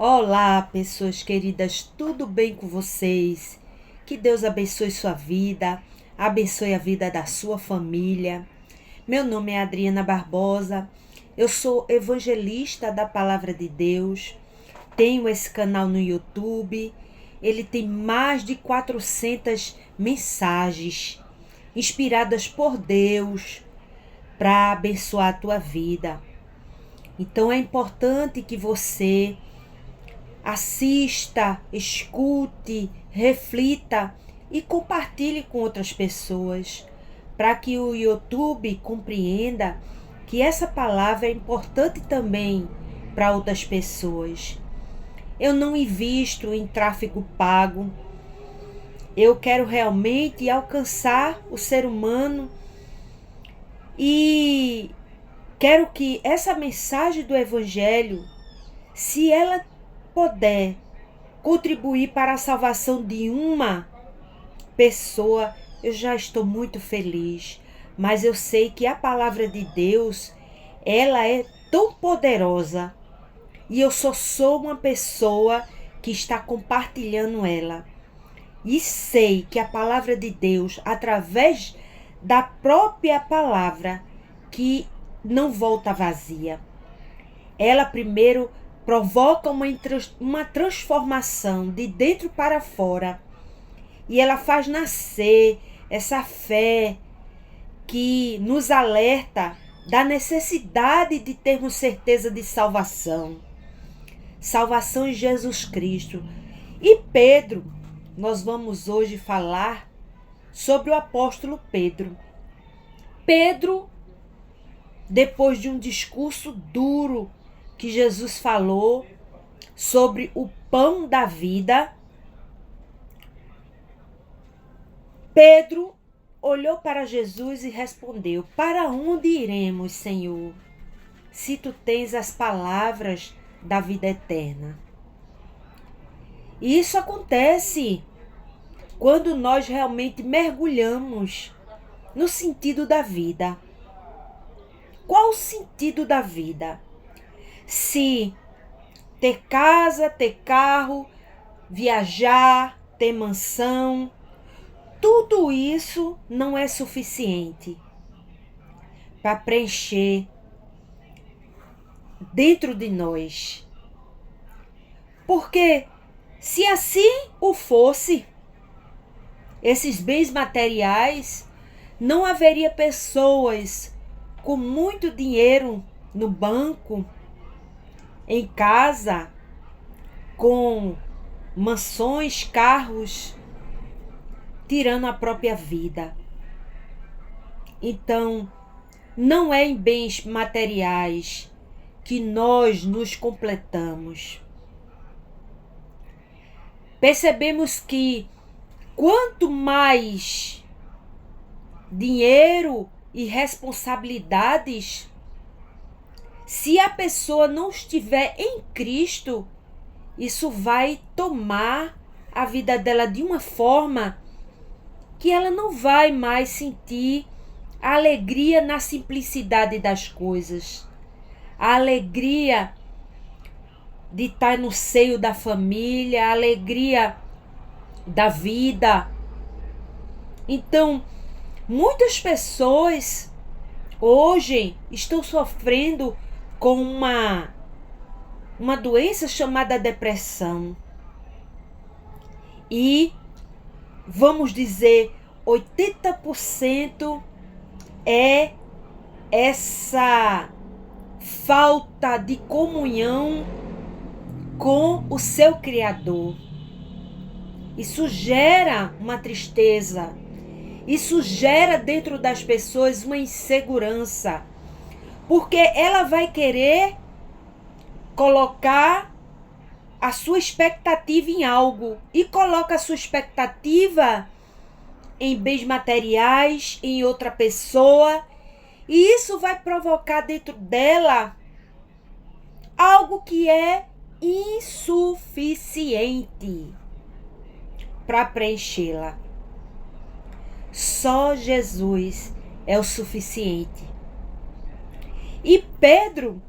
Olá, pessoas queridas, tudo bem com vocês? Que Deus abençoe sua vida, abençoe a vida da sua família. Meu nome é Adriana Barbosa, eu sou evangelista da Palavra de Deus, tenho esse canal no YouTube, ele tem mais de 400 mensagens inspiradas por Deus para abençoar a tua vida. Então é importante que você assista, escute, reflita e compartilhe com outras pessoas, para que o YouTube compreenda que essa palavra é importante também para outras pessoas. Eu não invisto em tráfego pago. Eu quero realmente alcançar o ser humano e quero que essa mensagem do Evangelho, se ela puder contribuir para a salvação de uma pessoa, eu já estou muito feliz. Mas eu sei que a palavra de Deus, ela é tão poderosa e eu só sou uma pessoa que está compartilhando ela. E sei que a palavra de Deus, através da própria palavra, que não volta vazia. Ela primeiro provoca uma transformação de dentro para fora. E ela faz nascer essa fé que nos alerta da necessidade de termos certeza de salvação. Salvação em Jesus Cristo. E Pedro, nós vamos hoje falar sobre o apóstolo Pedro. Pedro, depois de um discurso duro que Jesus falou sobre o pão da vida, Pedro olhou para Jesus e respondeu: para onde iremos, Senhor, se tu tens as palavras da vida eterna? E isso acontece quando nós realmente mergulhamos no sentido da vida. Qual o sentido da vida? Se ter casa, ter carro, viajar, ter mansão, tudo isso não é suficiente para preencher dentro de nós. Porque se assim o fosse, esses bens materiais, não haveria pessoas com muito dinheiro no banco, em casa, com mansões, carros, tirando a própria vida. Então, não é em bens materiais que nós nos completamos. Percebemos que quanto mais dinheiro e responsabilidades, se a pessoa não estiver em Cristo, isso vai tomar a vida dela de uma forma que ela não vai mais sentir a alegria na simplicidade das coisas, a alegria de estar no seio da família, a alegria da vida. Então, muitas pessoas hoje estão sofrendo com uma doença chamada depressão. E, vamos dizer, 80% é essa falta de comunhão com o seu Criador. Isso gera uma tristeza. Isso gera dentro das pessoas uma insegurança. Porque ela vai querer colocar a sua expectativa em algo. E coloca a sua expectativa em bens materiais, em outra pessoa. E isso vai provocar dentro dela algo que é insuficiente para preenchê-la. Só Jesus é o suficiente. E Pedro,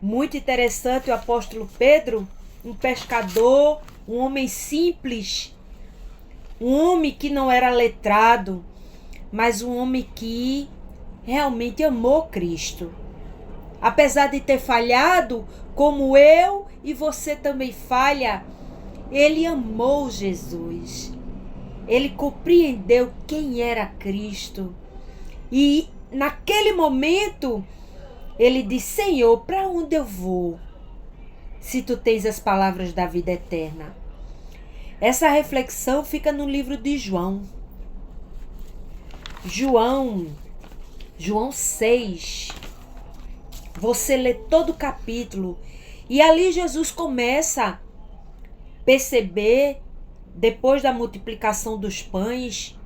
muito interessante, o apóstolo Pedro, um pescador, um homem simples, um homem que não era letrado, mas um homem que realmente amou Cristo. Apesar de ter falhado, como eu e você também falha, ele amou Jesus. Ele compreendeu quem era Cristo. E naquele momento, ele disse: Senhor, para onde eu vou? Se tu tens as palavras da vida eterna. Essa reflexão fica no livro de João. João 6. Você lê todo o capítulo e ali Jesus começa a perceber, depois da multiplicação dos pães,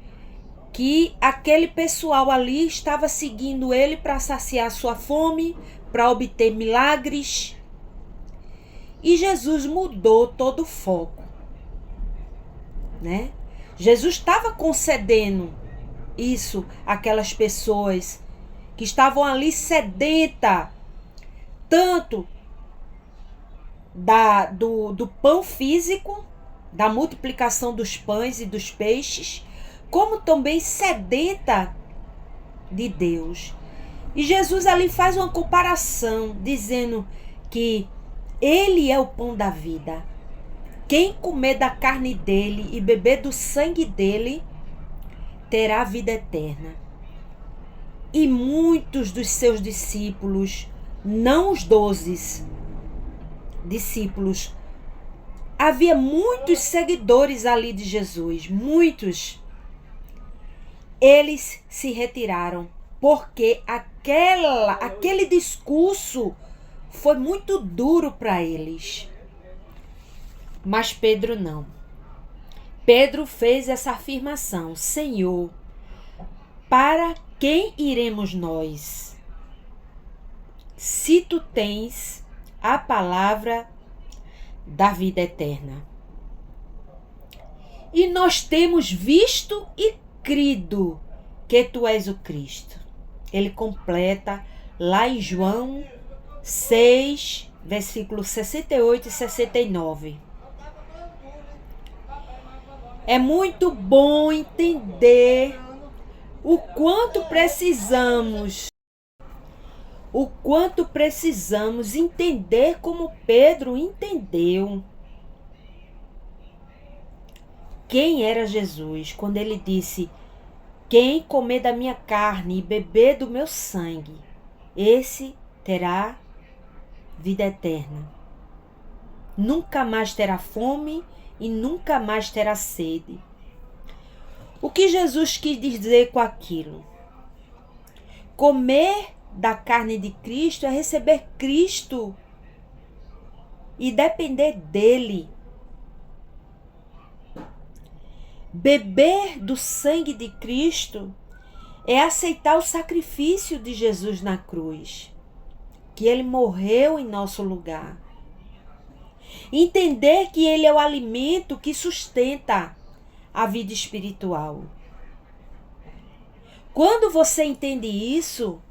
que aquele pessoal ali estava seguindo ele para saciar sua fome, para obter milagres. E Jesus mudou todo o foco, né? Jesus estava concedendo isso àquelas pessoas que estavam ali sedentas, tanto do pão físico, da multiplicação dos pães e dos peixes, como também sedenta de Deus. E Jesus ali faz uma comparação, dizendo que ele é o pão da vida. Quem comer da carne dele e beber do sangue dele terá a vida eterna. E muitos dos seus discípulos, não os 12 discípulos, havia muitos seguidores ali de Jesus, muitos. Eles se retiraram porque aquele discurso foi muito duro para eles. Mas Pedro não. Pedro fez essa afirmação: Senhor, para quem iremos nós? Se tu tens a palavra da vida eterna. E nós temos visto e crido que tu és o Cristo. Ele completa lá em João 6, versículos 68 e 69. É muito bom entender o quanto precisamos entender como Pedro entendeu quem era Jesus, quando ele disse: quem comer da minha carne e beber do meu sangue, esse terá vida eterna. Nunca mais terá fome e nunca mais terá sede. O que Jesus quis dizer com aquilo? Comer da carne de Cristo é receber Cristo e depender dele. Beber do sangue de Cristo é aceitar o sacrifício de Jesus na cruz, que ele morreu em nosso lugar. Entender que ele é o alimento que sustenta a vida espiritual. Quando você entende isso,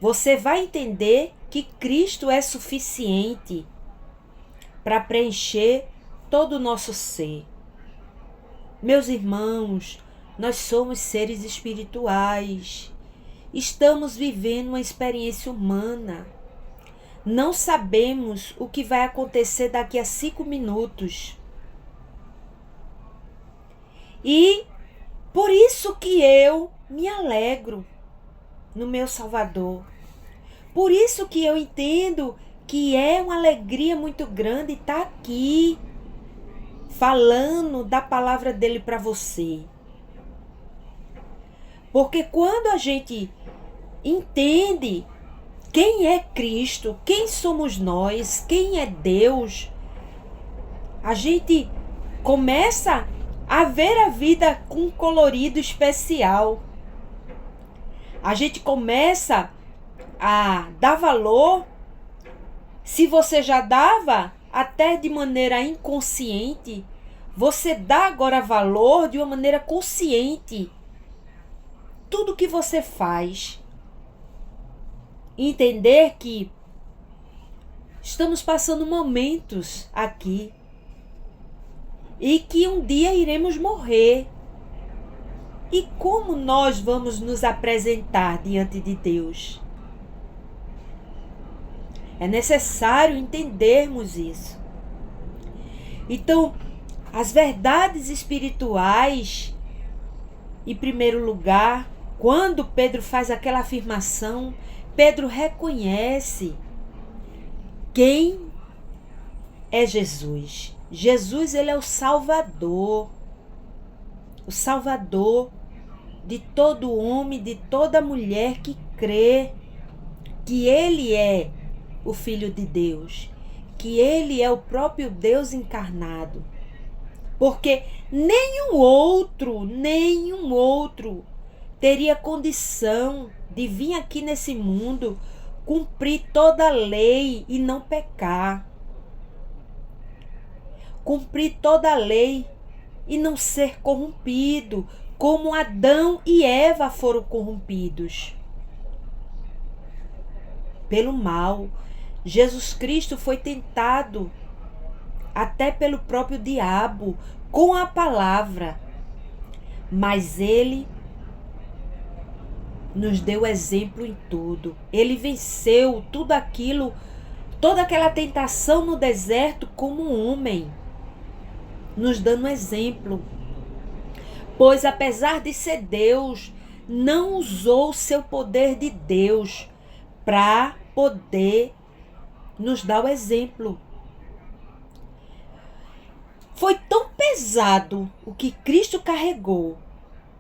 você vai entender que Cristo é suficiente para preencher todo o nosso ser. Meus irmãos, nós somos seres espirituais. Estamos vivendo uma experiência humana. Não sabemos o que vai acontecer daqui a 5 minutos. E por isso que eu me alegro no meu Salvador. Por isso que eu entendo que é uma alegria muito grande estar aqui falando da palavra dele para você. Porque quando a gente entende quem é Cristo, quem somos nós, quem é Deus, a gente começa a ver a vida com um colorido especial. A gente começa a dar valor, se você já dava até de maneira inconsciente, você dá agora valor de uma maneira consciente. Tudo que você faz. Entender que estamos passando momentos aqui e que um dia iremos morrer. E como nós vamos nos apresentar diante de Deus? É necessário entendermos isso. Então, as verdades espirituais, em primeiro lugar, quando Pedro faz aquela afirmação, Pedro reconhece quem é Jesus. Jesus, ele é o Salvador de todo homem, de toda mulher que crê que ele é o Filho de Deus, que ele é o próprio Deus encarnado. Porque nenhum outro teria condição de vir aqui nesse mundo, cumprir toda a lei e não pecar. Cumprir toda a lei e não ser corrompido, como Adão e Eva foram corrompidos pelo mal. Jesus Cristo foi tentado até pelo próprio diabo com a palavra, mas ele nos deu exemplo em tudo. Ele venceu tudo aquilo, toda aquela tentação no deserto como um homem, nos dando exemplo. Pois apesar de ser Deus, não usou o seu poder de Deus para poder nos dar o exemplo. Foi tão pesado o que Cristo carregou,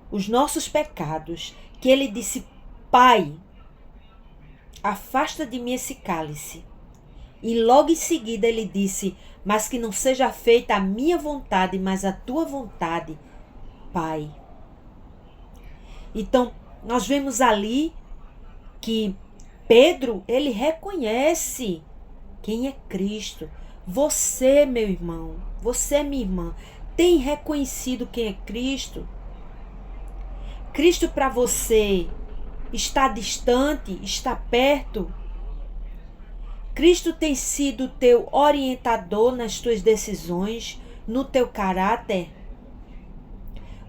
os nossos pecados, que ele disse: Pai, afasta de mim esse cálice. E logo em seguida ele disse: mas que não seja feita a minha vontade, mas a tua vontade, Pai. Então, nós vemos ali que Pedro, ele reconhece quem é Cristo. Você, meu irmão, você, minha irmã, tem reconhecido quem é Cristo? Cristo para você está distante, está perto? Cristo tem sido teu orientador nas tuas decisões, no teu caráter?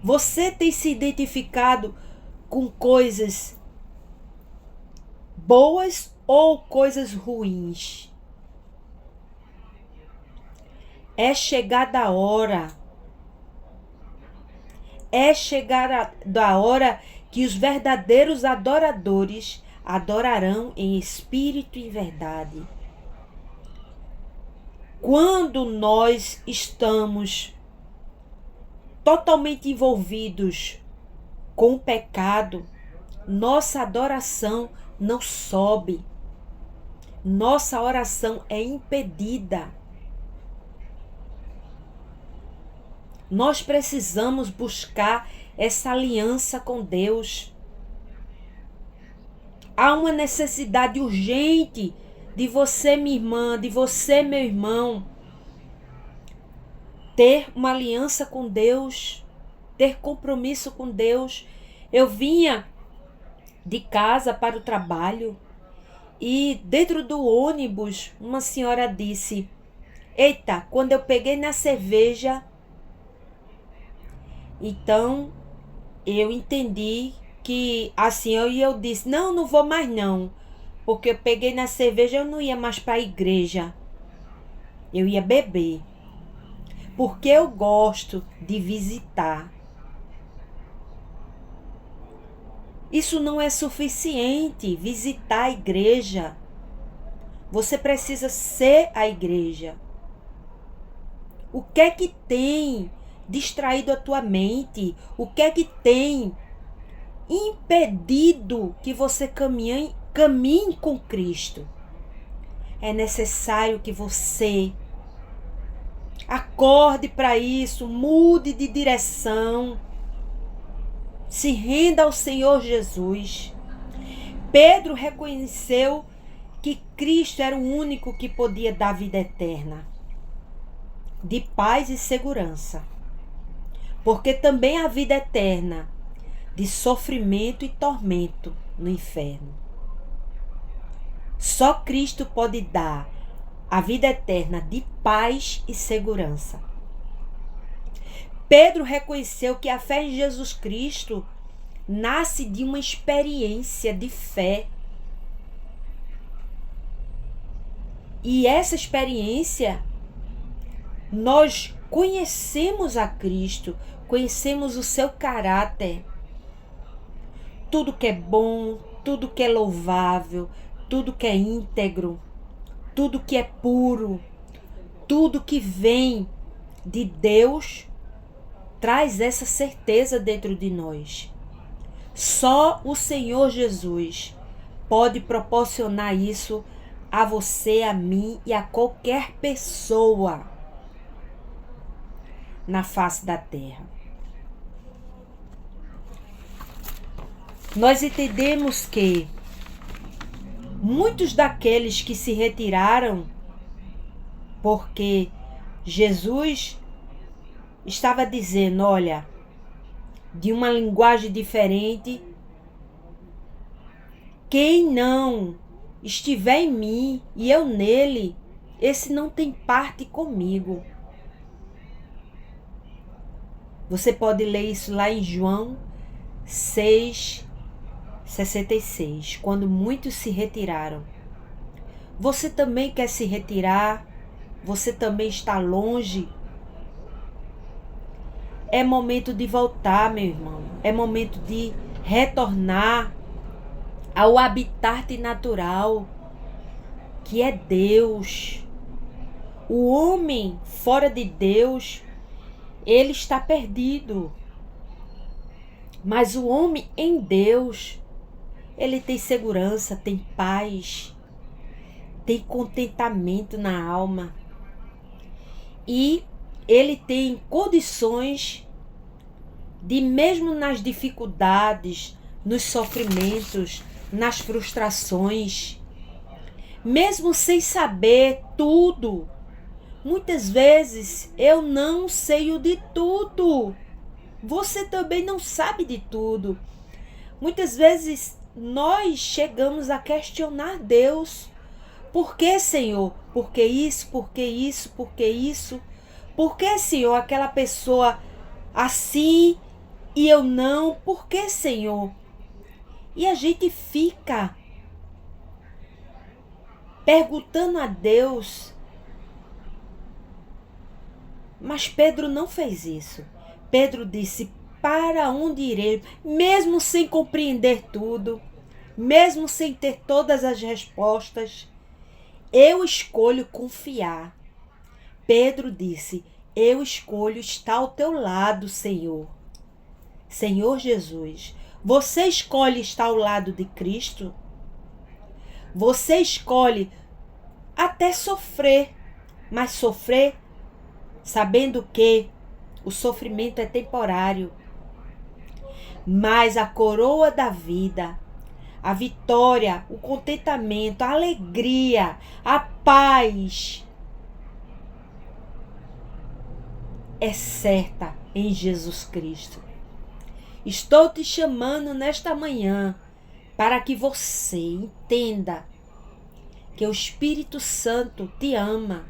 Você tem se identificado com coisas boas ou coisas ruins? É chegada a hora. É chegada a hora que os verdadeiros adoradores adorarão em espírito e em verdade. Quando nós estamos totalmente envolvidos com o pecado, nossa adoração não sobe. Nossa oração é impedida. Nós precisamos buscar essa aliança com Deus. Há uma necessidade urgente de você, minha irmã, de você, meu irmão, ter uma aliança com Deus, ter compromisso com Deus. Eu vinha de casa para o trabalho e dentro do ônibus uma senhora disse: eita, quando eu peguei na cerveja, então eu entendi que assim, eu disse: não vou mais não, porque eu peguei na cerveja, eu não ia mais para a igreja, eu ia beber, porque eu gosto de visitar. Isso não é suficiente, visitar a igreja. Você precisa ser a igreja. O que é que tem distraído a tua mente? O que é que tem impedido que você caminhe com Cristo? É necessário que você acorde para isso, mude de direção, se renda ao Senhor Jesus. Pedro reconheceu que Cristo era o único que podia dar vida eterna, de paz e segurança. Porque também há vida eterna de sofrimento e tormento no inferno. Só Cristo pode dar a vida eterna de paz e segurança. Pedro reconheceu que a fé em Jesus Cristo nasce de uma experiência de fé. E essa experiência, nós conhecemos a Cristo, conhecemos o seu caráter. Tudo que é bom, tudo que é louvável, tudo que é íntegro, tudo que é puro, tudo que vem de Deus, traz essa certeza dentro de nós. Só o Senhor Jesus pode proporcionar isso a você, a mim e a qualquer pessoa na face da terra. Nós entendemos que muitos daqueles que se retiraram porque Jesus estava dizendo, olha, de uma linguagem diferente, quem não estiver em mim e eu nele, esse não tem parte comigo. Você pode ler isso lá em João 6:66, quando muitos se retiraram. Você também quer se retirar? Você também está longe? É momento de voltar, meu irmão. É momento de retornar ao habitat natural, que é Deus. O homem fora de Deus, ele está perdido. Mas o homem em Deus, ele tem segurança, tem paz, tem contentamento na alma. E ele tem condições de, mesmo nas dificuldades, nos sofrimentos, nas frustrações, mesmo sem saber tudo. Muitas vezes eu não sei o de tudo. Você também não sabe de tudo. Muitas vezes nós chegamos a questionar Deus. Por que, Senhor? Por que isso? Por que isso? Por que isso? Por que, Senhor, aquela pessoa assim e eu não? Por que, Senhor? E a gente fica perguntando a Deus. Mas Pedro não fez isso. Pedro disse, para onde irei? Mesmo sem compreender tudo, mesmo sem ter todas as respostas, eu escolho confiar. Pedro disse, eu escolho estar ao teu lado, Senhor. Senhor Jesus, você escolhe estar ao lado de Cristo? Você escolhe até sofrer, mas sofrer sabendo que o sofrimento é temporário, mas a coroa da vida, a vitória, o contentamento, a alegria, a paz é certa em Jesus Cristo. Estou te chamando nesta manhã para que você entenda que o Espírito Santo te ama.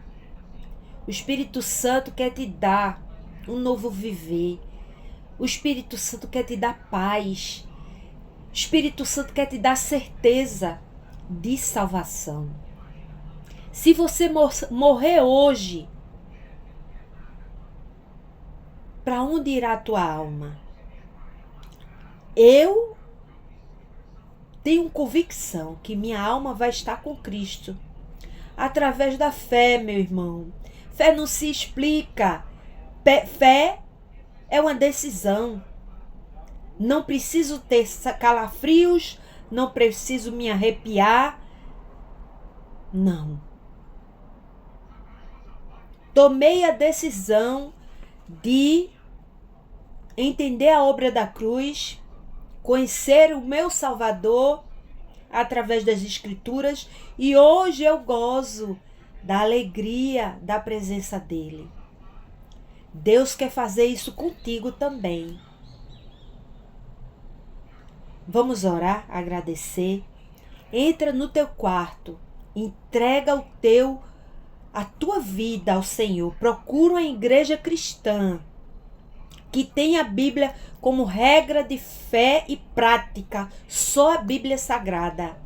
O Espírito Santo quer te dar um novo viver. O Espírito Santo quer te dar paz. O Espírito Santo quer te dar certeza de salvação. Se você morrer hoje, para onde irá a tua alma? Eu tenho convicção que minha alma vai estar com Cristo. Através da fé, meu irmão. Fé não se explica. Fé é uma decisão. Não preciso ter calafrios, não preciso me arrepiar. Não. Tomei a decisão de entender a obra da cruz, conhecer o meu Salvador através das Escrituras, e hoje eu gozo da alegria da presença dele. Deus quer fazer isso contigo também. Vamos orar, agradecer. Entra no teu quarto, entrega o teu a tua vida ao Senhor, procura uma igreja cristã que tem a Bíblia como regra de fé e prática, só a Bíblia Sagrada,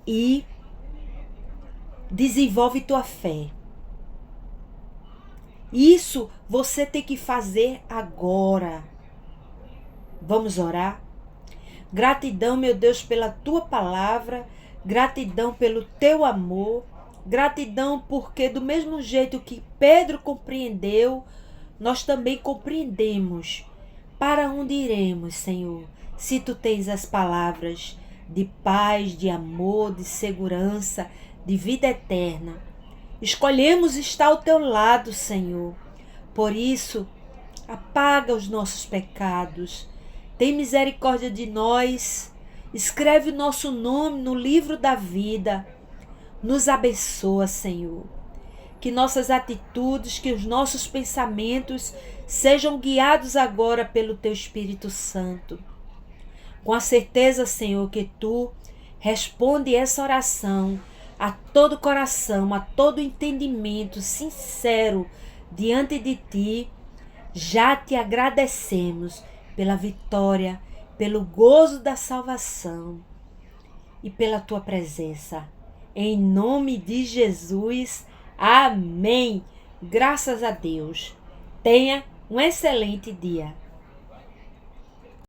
e desenvolve tua fé. Isso você tem que fazer agora. Vamos orar? Gratidão, meu Deus, pela tua palavra, gratidão pelo teu amor, gratidão porque do mesmo jeito que Pedro compreendeu, nós também compreendemos. Para onde iremos, Senhor, se tu tens as palavras de paz, de amor, de segurança, de vida eterna? Escolhemos estar ao teu lado, Senhor. Por isso, apaga os nossos pecados. Tem misericórdia de nós. Escreve o nosso nome no livro da vida. Nos abençoa, Senhor. Que nossas atitudes, que os nossos pensamentos sejam guiados agora pelo teu Espírito Santo. Com a certeza, Senhor, que tu responde essa oração a todo coração, a todo entendimento sincero diante de ti. Já te agradecemos pela vitória, pelo gozo da salvação e pela tua presença. Em nome de Jesus, amém. Graças a Deus. Tenha um excelente dia.